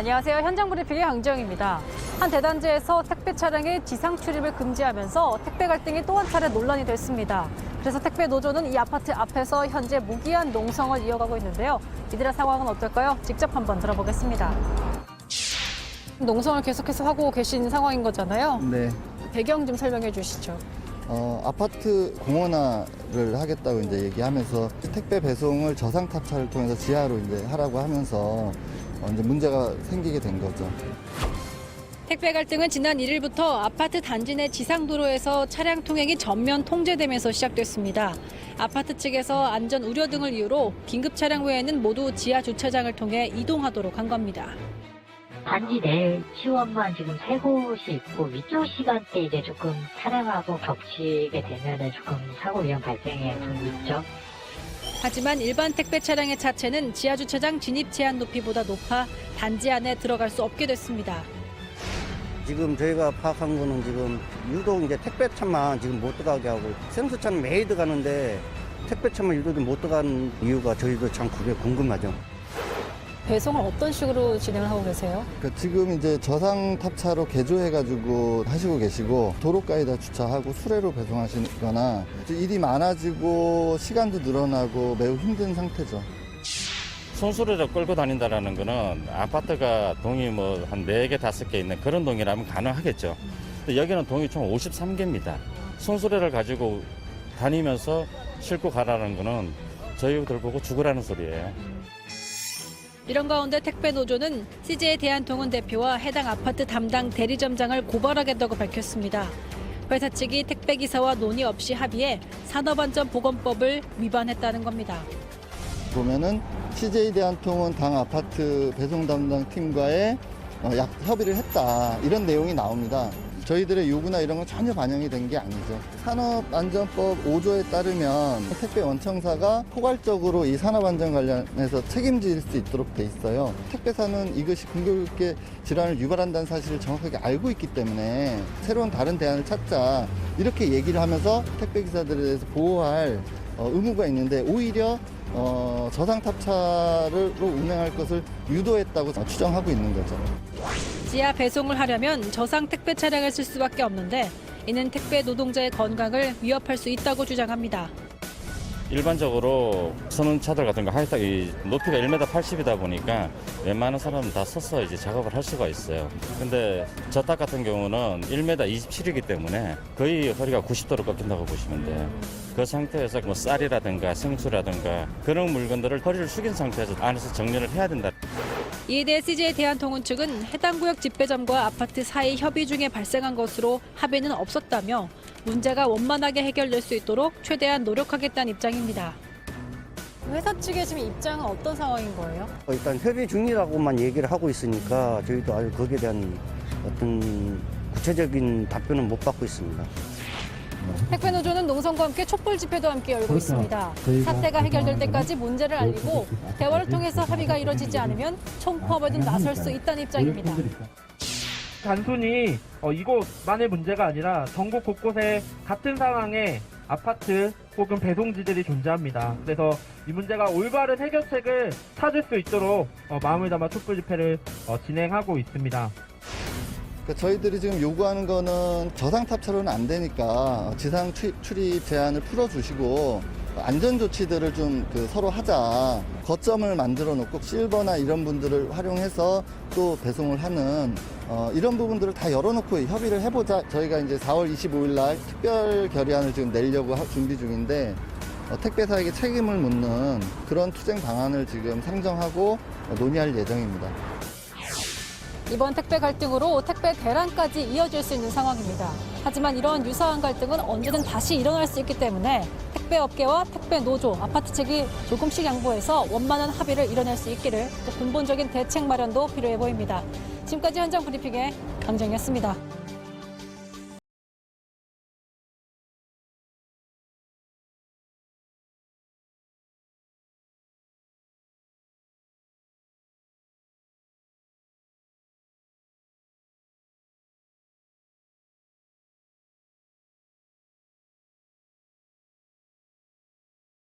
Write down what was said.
안녕하세요. 현장 브리핑의 강지영입니다. 한 대단지에서 택배 차량의 지상 출입을 금지하면서 택배 갈등이 또 한 차례 논란이 됐습니다. 그래서 택배 노조는 이 아파트 앞에서 현재 무기한 농성을 이어가고 있는데요. 이들의 상황은 어떨까요? 직접 한번 들어보겠습니다. 농성을 계속해서 하고 계신 상황인 거잖아요. 네. 배경 좀 설명해 주시죠. 아파트 공원화를 하겠다고 이제 얘기하면서 택배 배송을 저상 탑차를 통해서 지하로 이제 하라고 하면서 이제 문제가 생기게 된 거죠. 택배 갈등은 지난 1일부터 아파트 단지 내 지상도로에서 차량 통행이 전면 통제되면서 시작됐습니다. 아파트 측에서 안전 우려 등을 이유로 긴급 차량 외에는 모두 지하 주차장을 통해 이동하도록 한 겁니다. 단지 내 시원만 지금 3곳이 있고 이쪽 시간대 이제 조금 차량하고 겹치게 되면은 조금 사고 위험 발생에 좀 있죠. 하지만 일반 택배 차량의 차체는 지하 주차장 진입 제한 높이보다 높아 단지 안에 들어갈 수 없게 됐습니다. 지금 저희가 파악한 거는 지금 유독 이제 택배차만 지금 못 들어가게 하고 생수차는 매일 들어가는데 택배차만 유독 못 들어가는 이유가 저희도 참 그게 궁금하죠. 배송을 어떤 식으로 진행을 하고 계세요? 그러니까 지금 이제 저상 탑차로 개조해가지고 하시고 계시고 도로가에다 주차하고 수레로 배송하시거나 일이 많아지고 시간도 늘어나고 매우 힘든 상태죠. 손수레를 끌고 다닌다는 거는 아파트가 동이 뭐 한 4개, 5개 있는 그런 동이라면 가능하겠죠. 근데 여기는 동이 총 53개입니다. 손수레를 가지고 다니면서 싣고 가라는 거는 저희들 보고 죽으라는 소리예요. 이런 가운데 택배 노조는 CJ 대한통운 대표와 해당 아파트 담당 대리점장을 고발하겠다고 밝혔습니다. 회사 측이 택배기사와 논의 없이 합의해 산업안전보건법을 위반했다는 겁니다. 보면은 CJ 대한통운 당 아파트 배송 담당 팀과의 협의를 했다 이런 내용이 나옵니다. 저희들의 요구나 이런 건 전혀 반영이 된 게 아니죠. 산업안전법 5조에 따르면 택배 원청사가 포괄적으로 이 산업안전 관련해서 책임질 수 있도록 돼 있어요. 택배사는 이것이 공교롭게 질환을 유발한다는 사실을 정확하게 알고 있기 때문에 새로운 다른 대안을 찾자 이렇게 얘기를 하면서 택배기사들에 대해서 보호할 의무가 있는데 오히려 저상탑차로 운행할 것을 유도했다고 추정하고 있는 거죠. 지하 배송을 하려면 저상 택배 차량을 쓸 수밖에 없는데 이는 택배 노동자의 건강을 위협할 수 있다고 주장합니다. 일반적으로 서는 차들 같은 거 하이탁이 높이가 1m 80이다 보니까 웬만한 사람은 다 서서 이제 작업을 할 수가 있어요. 근데 저탁 같은 경우는 1m 27이기 때문에 거의 허리가 90도로 꺾인다고 보시면 돼요. 그 상태에서 뭐 쌀이라든가 생수라든가 그런 물건들을 허리를 숙인 상태에서 안에서 정리를 해야 된다. 이에 대해 CJ 대한통운 측은 해당 구역 집배점과 아파트 사이 협의 중에 발생한 것으로 합의는 없었다며 문제가 원만하게 해결될 수 있도록 최대한 노력하겠다는 입장입니다. 회사 측의 지금 입장은 어떤 상황인 거예요? 일단 협의 중이라고만 얘기를 하고 있으니까 저희도 아직 거기에 대한 어떤 구체적인 답변은 못 받고 있습니다. 택배 노조는 농성과 함께 촛불 집회도 함께 열고 있습니다. 사태가 해결될 때까지 문제를 알리고 대화를 통해서 합의가 이뤄지지 않으면 총파업에도 나설 수 있다는 입장입니다. 단순히 이곳만의 문제가 아니라 전국 곳곳에 같은 상황의 아파트 혹은 배송지들이 존재합니다. 그래서 이 문제가 올바른 해결책을 찾을 수 있도록 마음을 담아 촛불 집회를 진행하고 있습니다. 저희들이 지금 요구하는 거는 저상탑차로는 안 되니까 지상 출입 제한을 풀어주시고 안전 조치들을 좀 서로 하자. 거점을 만들어 놓고 실버나 이런 분들을 활용해서 또 배송을 하는 이런 부분들을 다 열어놓고 협의를 해보자. 저희가 이제 4월 25일 날 특별 결의안을 지금 내려고 준비 중인데 택배사에게 책임을 묻는 그런 투쟁 방안을 지금 상정하고 논의할 예정입니다. 이번 택배 갈등으로 택배 대란까지 이어질 수 있는 상황입니다. 하지만 이런 유사한 갈등은 언제든 다시 일어날 수 있기 때문에 택배업계와 택배 노조, 아파트 측이 조금씩 양보해서 원만한 합의를 이뤄낼 수 있기를 또 근본적인 대책 마련도 필요해 보입니다. 지금까지 현장 브리핑의 강정이었습니다.